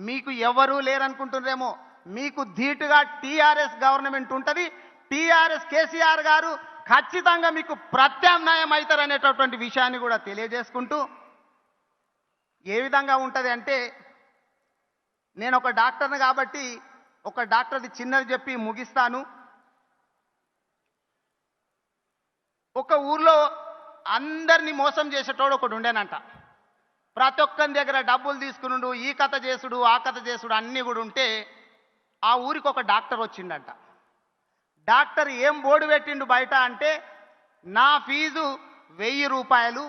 మీకు ఎవరూ లేరనుకుంటున్నారేమో, మీకు ధీటుగా టీఆర్ఎస్ గవర్నమెంట్ ఉంటుంది. టీఆర్ఎస్ కేసీఆర్ గారు ఖచ్చితంగా మీకు ప్రత్యామ్నాయం అవుతారనేటటువంటి విషయాన్ని కూడా తెలియజేసుకుంటూ, ఏ విధంగా ఉంటుంది అంటే, నేను ఒక డాక్టర్ని కాబట్టి ఒక డాక్టర్ది చిన్నది చెప్పి ముగిస్తాను. ఒక ఊర్లో అందరినీ మోసం చేసేటోడు ఒకడు ఉండేనంట. ప్రతి ఒక్కరి దగ్గర డబ్బులు తీసుకునుడు, ఈ కథ చేసుడు ఆ కథ చేసుడు అన్నీ కూడా ఉంటే ఆ ఊరికి ఒక డాక్టర్ వచ్చిండంట. డాక్టర్ ఏం బోర్డు పెట్టిండు బయట అంటే, నా ఫీజు 1000 రూపాయలు,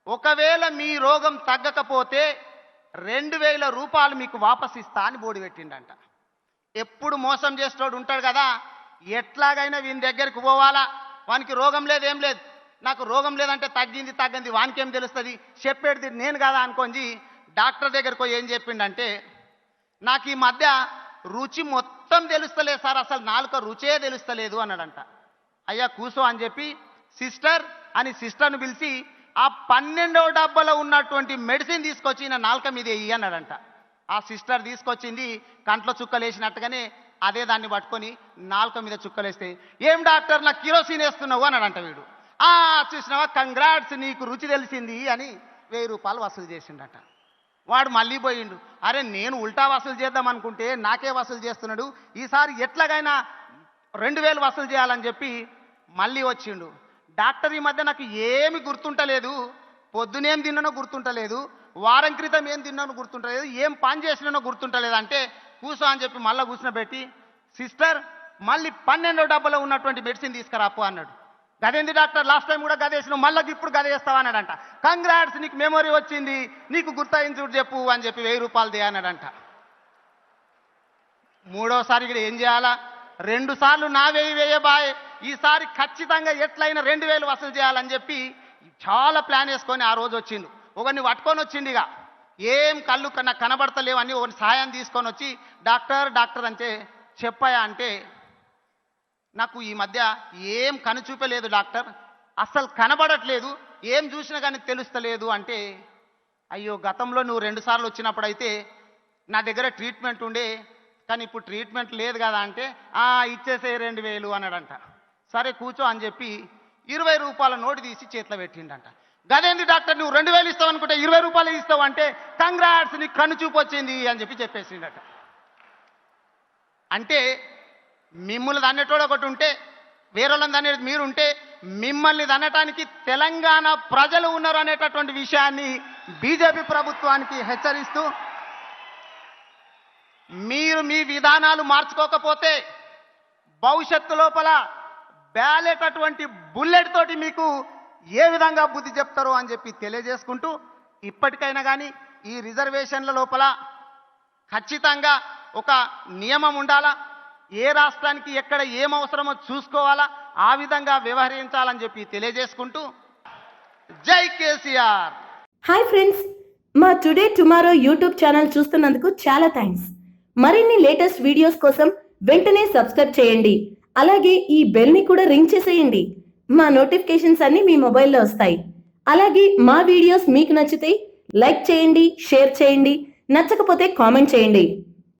ఒకవేళ మీ రోగం తగ్గకపోతే 2000 రూపాయలు మీకు వాపస్ ఇస్తా అని బోర్డు పెట్టిండంట. ఎప్పుడు మోసం చేసేటోడు ఉంటాడు కదా, ఎట్లాగైనా వీని దగ్గరికి పోవాలా, వానికి రోగం లేదు ఏం లేదు, నాకు రోగం లేదంటే తగ్గింది వానికేం తెలుస్తుంది, చెప్పేది నేను కదా అనుకోండి డాక్టర్ దగ్గరకు పోయి ఏం చెప్పిండంటే, నాకు ఈ మధ్య రుచి మొత్తం తెలుస్తలేదు సార్, అసలు నాలుక రుచే తెలుస్తలేదు అన్నాడంట. అయ్యా కూసో అని చెప్పి సిస్టర్ అని సిస్టర్ను పిలిచి ఆ 12వ డబ్బాలో ఉన్నటువంటి మెడిసిన్ తీసుకొచ్చి నా నాలుక మీద వెయ్యి అన్నాడంట. ఆ సిస్టర్ తీసుకొచ్చింది, కంట్లో చుక్కలేసినట్టుగానే అదే దాన్ని పట్టుకొని నాలుక మీద చుక్కలేస్తే, ఏం డాక్టర్ నాకు కిరోసిన్ వేస్తున్నావు అన్నాడంట వీడు. చూసినావా, కంగ్రాట్స్ నీకు రుచి తెలిసింది అని 1000 రూపాయలు వసూలు చేసిండట. వాడు మళ్ళీ పోయిండు, అరే నేను ఉల్టా వసూలు చేద్దాం అనుకుంటే నాకే వసూలు చేస్తున్నాడు, ఈసారి ఎట్లాగైనా 2000 వసూలు చేయాలని చెప్పి మళ్ళీ వచ్చిండు. డాక్టర్ ఈ మధ్య నాకు ఏమి గుర్తుంటలేదు, పొద్దునేం తిన్నానో గుర్తుంటలేదు, వారం క్రితం ఏం తిన్నానో గుర్తుంటలేదు, ఏం పని చేసినానో గుర్తుంటలేదు అంటే, కూసో అని చెప్పి మళ్ళీ కూర్చునబెట్టి, సిస్టర్ మళ్ళీ 12వ డబ్బాలో ఉన్నటువంటి మెడిసిన్ తీసుకురాపో అన్నాడు. గదేంది డాక్టర్, లాస్ట్ టైం కూడా గదేసినావు, మళ్ళీ ఇప్పుడు గదేస్తావా అన్నాడంట. కంగ్రాట్స్ నీకు మెమొరీ వచ్చింది, నీకు గుర్తాయించుడు చెప్పు అని చెప్పి 1000 రూపాయలు దే అన్నాడంట. మూడోసారి ఇక్కడ ఏం చేయాలా, 2 సార్లు నా వేయ బాయ్, ఈసారి ఖచ్చితంగా ఎట్లయినా 2000 వసూలు చేయాలని చెప్పి చాలా ప్లాన్ వేసుకొని ఆ రోజు వచ్చిండు. ఒకరిని పట్టుకొని వచ్చిండు, ఇక ఏం కళ్ళు నాకు కనబడతలేవు అని ఒకరిని సాయం తీసుకొని వచ్చి, డాక్టర్ అంటే చెప్పాయా అంటే, నాకు ఈ మధ్య ఏం కనుచూపలేదు డాక్టర్, అస్సలు కనబడట్లేదు, ఏం చూసినా కానీ తెలుస్తలేదు అంటే, అయ్యో గతంలో నువ్వు 2 సార్లు వచ్చినప్పుడైతే నా దగ్గర ట్రీట్మెంట్ ఉండే, కానీ ఇప్పుడు ట్రీట్మెంట్ లేదు కదా అంటే, ఇచ్చేసే 2000 అన్నాడంట. సరే కూర్చో అని చెప్పి 20 రూపాయల నోటు తీసి చేతిలో పెట్టిండంట. గదేంది డాక్టర్ నువ్వు 2000 ఇస్తావు అనుకుంటే 20 రూపాయలు ఇస్తావు అంటే, కంగ్రాట్స్ నీకు కన్ను చూపు వచ్చింది అని చెప్పి చెప్పేసిండట. అంటే మిమ్మల్ని దన్నటోడు ఒకటి ఉంటే, వేరేళ్ళని దన్నేది మీరుంటే, మిమ్మల్ని దన్నటానికి తెలంగాణ ప్రజలు ఉన్నారు అనేటటువంటి విషయాన్ని బీజేపీ ప్రభుత్వానికి హెచ్చరిస్తూ, మీరు మీ విధానాలు మార్చుకోకపోతే భవిష్యత్తు లోపల బ్యాలెట్ అటువంటి బుల్లెట్ తోటి మీకు ఏ విధంగా బుద్ధి చెప్తారో అని చెప్పి తెలియజేసుకుంటూ, ఇప్పటికైనా కానీ ఈ రిజర్వేషన్ల లోపల ఖచ్చితంగా ఒక నియమం ఉండాలా, ఏ రాష్ట్రానికి ఎక్కడ ఏం అవసరమో చూసుకోవాలా, ఆ విధంగా వ్యవహరించాలని చెప్పి తెలియజేసుకుంటూ, జై కేసీఆర్. హాయ్ ఫ్రెండ్స్, మా టుడే టుమారో యూట్యూబ్ ఛానల్ చూస్తున్నందుకు చాలా థ్యాంక్స్. మరిన్ని లేటెస్ట్ వీడియోస్ కోసం వెంటనే సబ్స్క్రైబ్ చేయండి. అలాగే ఈ బెల్ ని కూడా రింగ్ చేసేయండి. మా నోటిఫికేషన్స్ అన్ని మీ మొబైల్లో వస్తాయి. అలాగే మా వీడియోస్ మీకు నచ్చితే లైక్ చేయండి, షేర్ చేయండి, నచ్చకపోతే కామెంట్ చేయండి.